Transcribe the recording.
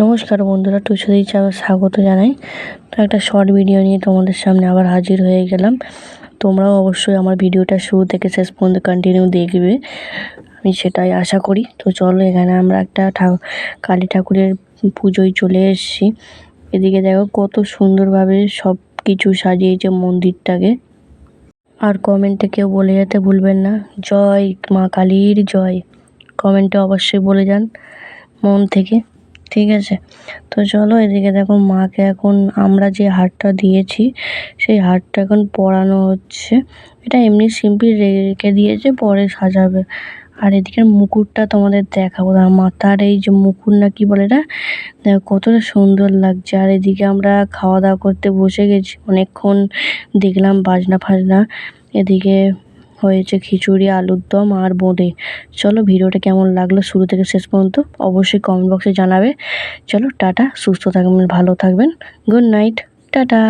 নমস্কার বন্ধুরা, টুসুদি চ্যানেলে স্বাগত জানাই। তো একটা শর্ট ভিডিও নিয়ে তোমাদের সামনে আবার হাজির হয়ে গেলাম। তোমরাও অবশ্যই আমার ভিডিওটা শুরু থেকে শেষ পর্যন্ত কন্টিনিউ দেখবে, আমি সেটাই আশা করি। তো চলো, এখানে আমরা একটা কালী ঠাকুরের পুজোয় চলে এসেছি। এদিকে দেখো কত সুন্দরভাবে সব কিছু সাজিয়েছে মন্দিরটাকে। আর কমেন্টে কেউ বলে যেতে ভুলবেন না, জয় মা কালীর জয়। কমেন্টে অবশ্যই বলে যান মন থেকে, ঠিক আছে? তো চলো, এদিকে দেখো মাকে এখন আমরা যে হারটা দিয়েছি সেই হারটা এখন পরানো হচ্ছে। এটা এমনি সিম্পল রেখে দিয়েছে, পরে সাজাবে। আর এদিকের মুকুটটা তোমাদের দেখাবো, মাথার এই যে মুকুট না কি বলে এটা, দেখো কতটা সুন্দর লাগছে। আর এদিকে আমরা খাওয়া দাওয়া করতে বসে গেছি, অনেকক্ষণ দেখলাম বাজনা ফাজনা। এদিকে হয়েছে খিচুড়ি, আলুর দম আর বোঁদে। চলো, ভিডিওটা কেমন লাগলো শুরু থেকে শেষ পর্যন্ত অবশ্যই কমেন্ট বক্সে জানাবে। চলো টাটা, সুস্থ থাকবেন, ভালো থাকবেন, গুড নাইট, টাটা।